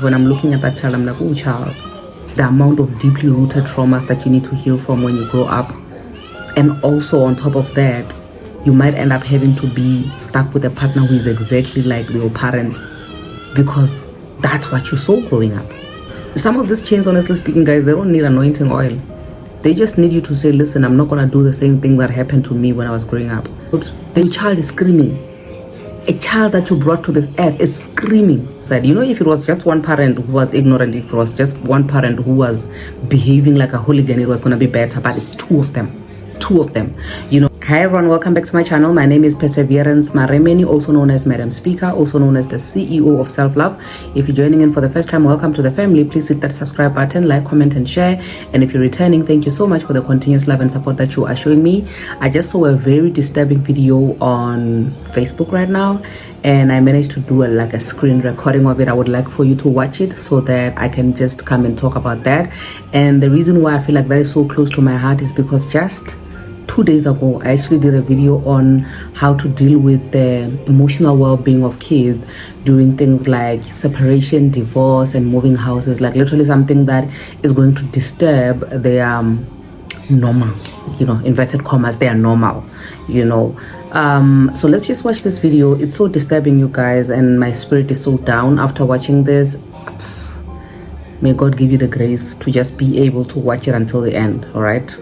When I'm looking at that child, I'm like, oh child, the amount of deeply rooted traumas that you need to heal from when you grow up. And also on top of that, you might end up having to be stuck with a partner who is exactly like your parents, because that's what you saw growing up. Some of these chains, honestly speaking, guys, they don't need anointing oil. They just need you to say, listen, I'm not going to do the same thing that happened to me when I was growing up. The child is screaming. A child that you brought to this earth is screaming. You know, if it was just one parent who was ignorant, if it was just one parent who was behaving like a hooligan, it was going to be better. But it's two of them. Two of them. You know. Hi everyone, welcome back to my channel. My name is Perseverance Maremeni, also known as Madam Speaker, also known as the CEO of Self Love. If you're joining in for the first time, welcome to the family. Please hit that subscribe button, like, comment and share. And if you're returning, thank you so much for the continuous love and support that you are showing me. I just saw a very disturbing video on Facebook right now, and I managed to do a screen recording of it. I would like for you to watch it so that I can just come and talk about that. And the reason why I feel like that is so close to my heart is because just 2 days ago, I actually did a video on how to deal with the emotional well-being of kids during things like separation, divorce, and moving houses. Like literally something that is going to disturb their normal, you know, inverted commas, they are normal, you know. So let's just watch this video. It's so disturbing, you guys, and my spirit is so down after watching this. May God give you the grace to just be able to watch it until the end, all right?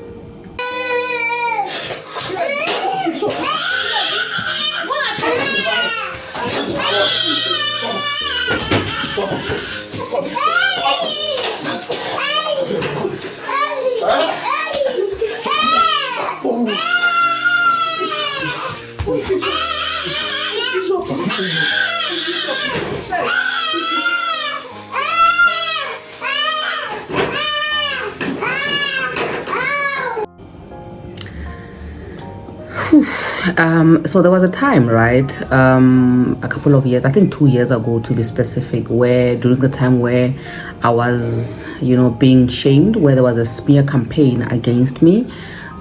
So there was a time, right, a couple of years, I think 2 years ago to be specific, where during the time where I was, you know, being shamed, where there was a smear campaign against me.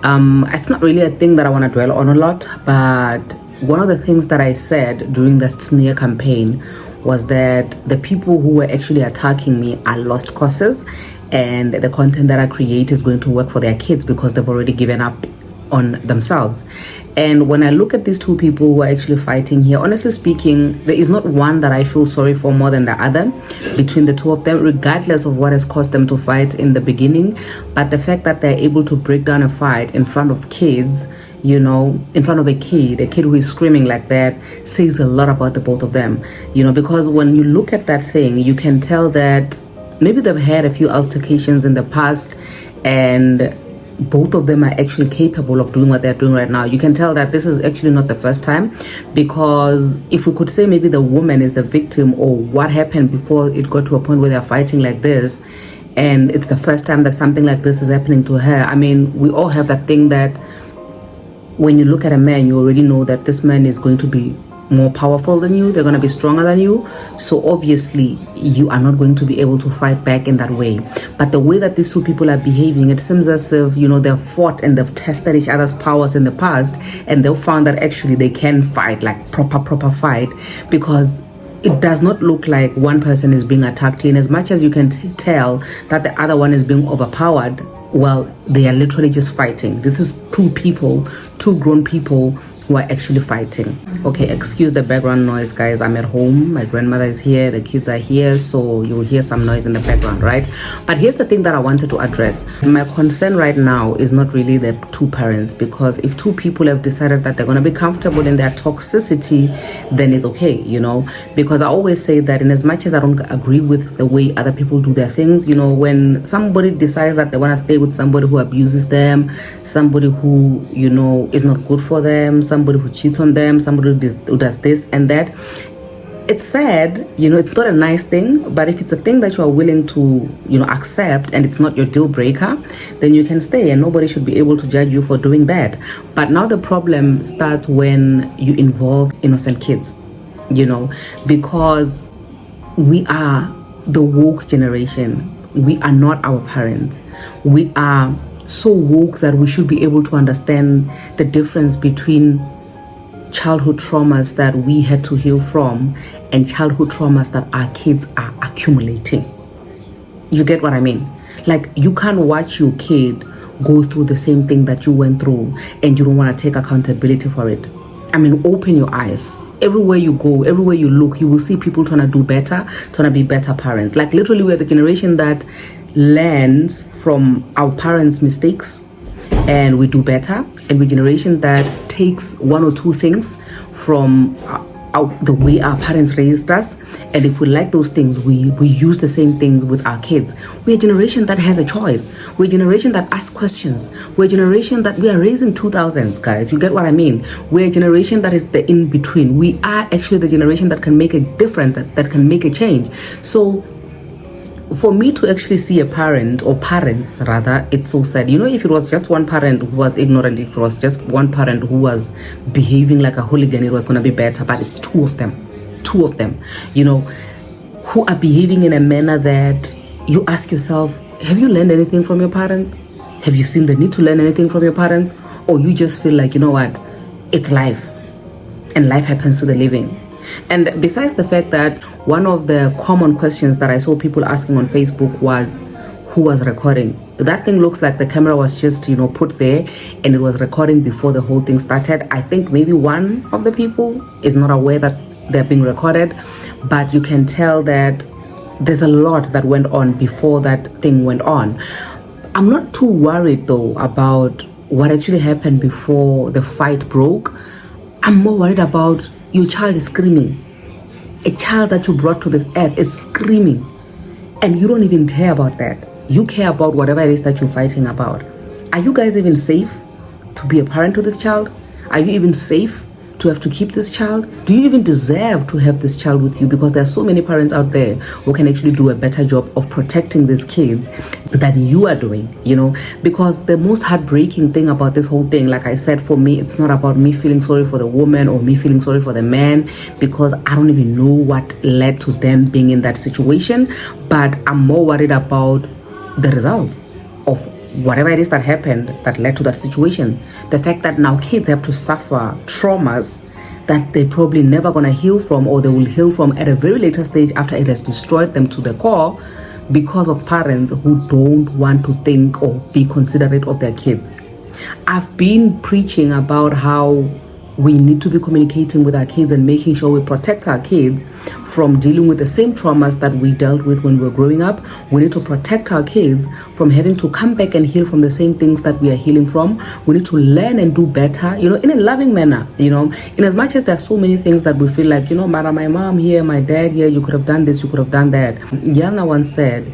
It's not really a thing that I want to dwell on a lot, but one of the things that I said during the smear campaign was that the people who were actually attacking me are lost causes, and the content that I create is going to work for their kids because they've already given up on themselves. And when I look at these two people who are actually fighting here, honestly speaking, there is not one that I feel sorry for more than the other between the two of them, regardless of what has caused them to fight in the beginning. But the fact that they're able to break down a fight in front of kids, you know, in front of a kid who is screaming like that, says a lot about the both of them, you know, because when you look at that thing, you can tell that maybe they've had a few altercations in the past, and both of them are actually capable of doing what they're doing right now. You can tell that this is actually not the first time, because if we could say maybe the woman is the victim or what happened before it got to a point where they're fighting like this, and it's the first time that something like this is happening to her. I mean, we all have that thing that when you look at a man, you already know that this man is going to be more powerful than you, they're going to be stronger than you, so obviously you are not going to be able to fight back in that way. But the way that these two people are behaving, it seems as if, you know, they've fought and they've tested each other's powers in the past, and they've found that actually they can fight, like proper fight, because it does not look like one person is being attacked. In as much as you can tell that the other one is being overpowered, well, they are literally just fighting. This is two people, two grown people who are actually fighting. Okay, excuse the background noise, guys. I'm at home, my grandmother is here, the kids are here, so you'll hear some noise in the background, right? But here's the thing that I wanted to address. My concern right now is not really the two parents, because if two people have decided that they're going to be comfortable in their toxicity, then it's okay, you know, because I always say that in as much as I don't agree with the way other people do their things, you know, when somebody decides that they want to stay with somebody who abuses them, somebody who, you know, is not good for them, somebody who cheats on them, somebody who does this and that, it's sad, you know, it's not a nice thing. But if it's a thing that you are willing to, you know, accept, and it's not your deal breaker, then you can stay, and nobody should be able to judge you for doing that. But now the problem starts when you involve innocent kids, you know, because we are the woke generation. We are not our parents. We are so woke that we should be able to understand the difference between childhood traumas that we had to heal from and childhood traumas that our kids are accumulating. You get what I mean? Like, you can't watch your kid go through the same thing that you went through and you don't want to take accountability for it. I mean, open your eyes. Everywhere you go, everywhere you look, you will see people trying to do better, trying to be better parents. Like, literally, we're the generation that learns from our parents' mistakes and we do better. And we're the generation that takes one or two things from the way our parents raised us, and if we like those things, we use the same things with our kids. We're a generation that has a choice. We're a generation that asks questions. We're a generation that we are raising 2000s, guys. You get what I mean? We're a generation that is the in-between. We are actually the generation that can make a difference, that can make a change. So for me to actually see a parent, or parents rather, it's so sad. You know, if it was just one parent who was ignorant, if it was just one parent who was behaving like a hooligan, it was going to be better. But it's two of them, you know, who are behaving in a manner that you ask yourself, have you learned anything from your parents? Have you seen the need to learn anything from your parents? Or you just feel like, you know what, it's life, and life happens to the living. And besides the fact that one of the common questions that I saw people asking on Facebook was, who was recording? That thing looks like the camera was just, you know, put there and it was recording before the whole thing started. I think maybe one of the people is not aware that they're being recorded, but you can tell that there's a lot that went on before that thing went on. I'm not too worried though about what actually happened before the fight broke. I'm more worried about your child is screaming. A child that you brought to this earth is screaming, and you don't even care about that. You care about whatever it is that you're fighting about. Are you guys even safe to be a parent to this child? Are you even safe to have to keep this child? Do you even deserve to have this child with you? Because there are so many parents out there who can actually do a better job of protecting these kids than you are doing, you know. Because the most heartbreaking thing about this whole thing, like I said, for me, it's not about me feeling sorry for the woman or me feeling sorry for the man, because I don't even know what led to them being in that situation. But I'm more worried about the results of whatever it is that happened that led to that situation. The fact that now kids have to suffer traumas that they probably never gonna heal from, or they will heal from at a very later stage after it has destroyed them to the core, because of parents who don't want to think or be considerate of their kids. I've been preaching about how we need to be communicating with our kids and making sure we protect our kids from dealing with the same traumas that we dealt with when we were growing up. We need to protect our kids from having to come back and heal from the same things that we are healing from. We need to learn and do better, you know, in a loving manner, you know, in as much as there's so many things that we feel like, you know, my mom here, my dad here, you could have done this, you could have done that. Yana once said,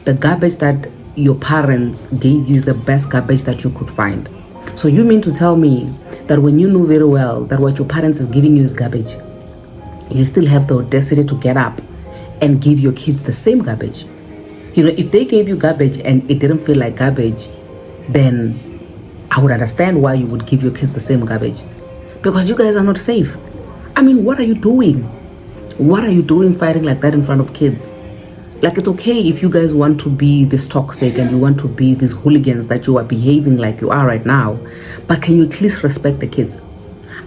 the garbage that your parents gave you is the best garbage that you could find. So you mean to tell me that when you know very well that what your parents is giving you is garbage, you still have the audacity to get up and give your kids the same garbage? You know, if they gave you garbage and it didn't feel like garbage, then I would understand why you would give your kids the same garbage. Because you guys are not safe. I mean, what are you doing? What are you doing fighting like that in front of kids? Like, it's okay if you guys want to be this toxic and you want to be these hooligans that you are behaving like you are right now, but can you at least respect the kids?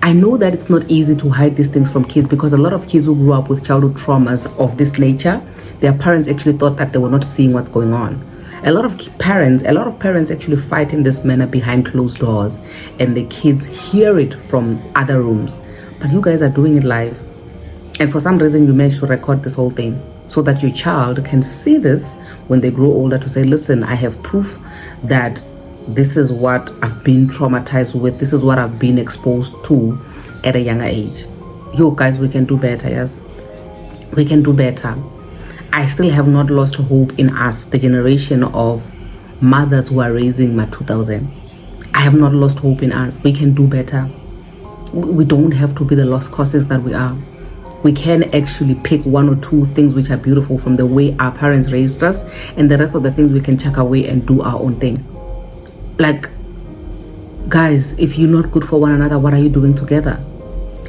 I know that it's not easy to hide these things from kids, because a lot of kids who grew up with childhood traumas of this nature, their parents actually thought that they were not seeing what's going on. A lot of parents actually fight in this manner behind closed doors, and the kids hear it from other rooms. But you guys are doing it live, and for some reason you managed to record this whole thing so that your child can see this when they grow older, to say, listen, I have proof that this is what I've been traumatized with, this is what I've been exposed to at a younger age. Yo, guys, we can do better, yes? We can do better. I still have not lost hope in us, the generation of mothers who are raising my 2000. I have not lost hope in us. We can do better. We don't have to be the lost causes that we are. We can actually pick one or two things which are beautiful from the way our parents raised us, and the rest of the things we can chuck away and do our own thing. Like, guys, if you're not good for one another, what are you doing together?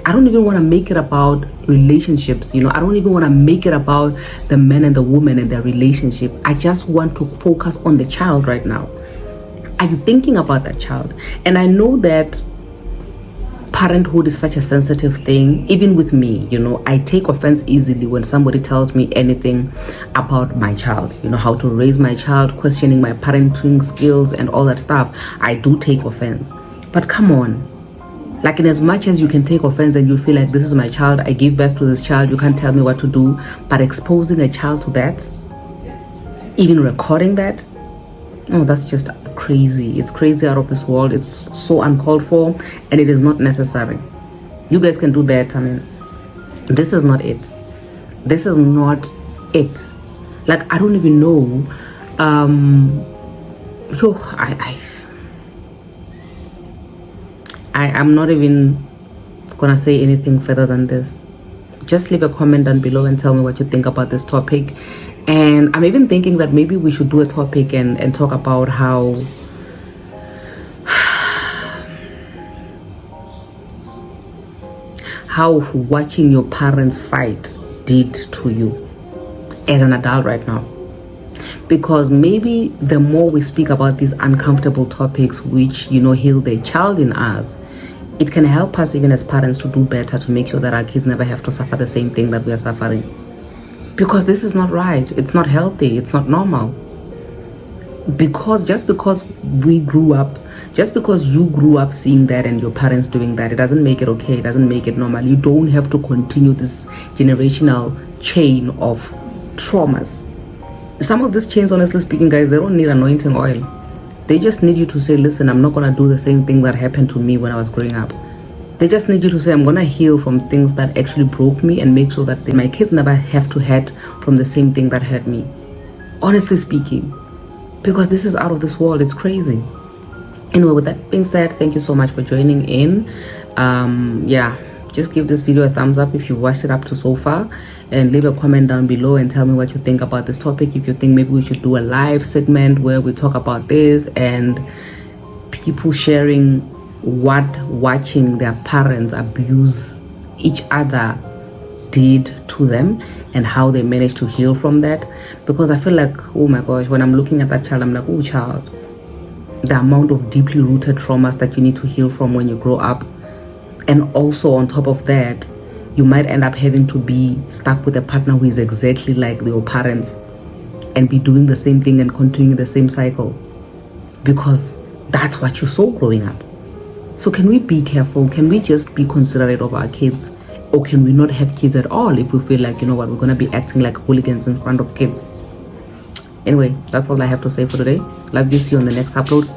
I don't even want to make it about relationships, you know. I don't even want to make it about the man and the woman and their relationship. I just want to focus on the child right now. Are you thinking about that child? And I know that parenthood is such a sensitive thing. Even with me, I take offense easily when somebody tells me anything about my child, how to raise my child, questioning my parenting skills and all that stuff. I do take offense. But come on, like, in as much as you can take offense and you feel like this is my child, I give birth to this child, you can't tell me what to do, but exposing a child to that, even recording that, no, that's just crazy. It's crazy, out of this world. It's so uncalled for, and it is not necessary. You guys can do better. I mean, this is not it. This is not it. Like, I don't even know. I'm not even gonna say anything further than this. Just leave a comment down below and tell me what you think about this topic. And I'm even thinking that maybe we should do a topic and talk about how watching your parents fight did to you as an adult right now. Because maybe the more we speak about these uncomfortable topics which, heal the child in us, it can help us even as parents to do better, to make sure that our kids never have to suffer the same thing that we are suffering. Because this is not right. It's not healthy. It's not normal. Because just because you grew up seeing that and your parents doing that, it doesn't make it okay. It doesn't make it normal. You don't have to continue this generational chain of traumas. Some of these chains, honestly speaking, guys, they don't need anointing oil. They just need you to say, listen, I'm not going to do the same thing that happened to me when I was growing up. They just need you to say, I'm going to heal from things that actually broke me and make sure that my kids never have to hurt from the same thing that hurt me. Honestly speaking. Because this is out of this world. It's crazy. Anyway, with that being said, thank you so much for joining in. Just give this video a thumbs up if you've watched it up to so far. And leave a comment down below and tell me what you think about this topic. If you think maybe we should do a live segment where we talk about this and people sharing what watching their parents abuse each other did to them and how they managed to heal from that. Because I feel like, oh my gosh, when I'm looking at that child, I'm like, oh child, the amount of deeply rooted traumas that you need to heal from when you grow up. And also on top of that, you might end up having to be stuck with a partner who is exactly like your parents and be doing the same thing and continuing the same cycle because that's what you saw growing up. So can we be careful? Can we just be considerate of our kids? Or can we not have kids at all if we feel like, we're going to be acting like hooligans in front of kids? Anyway, that's all I have to say for today. Love you. See you on the next upload.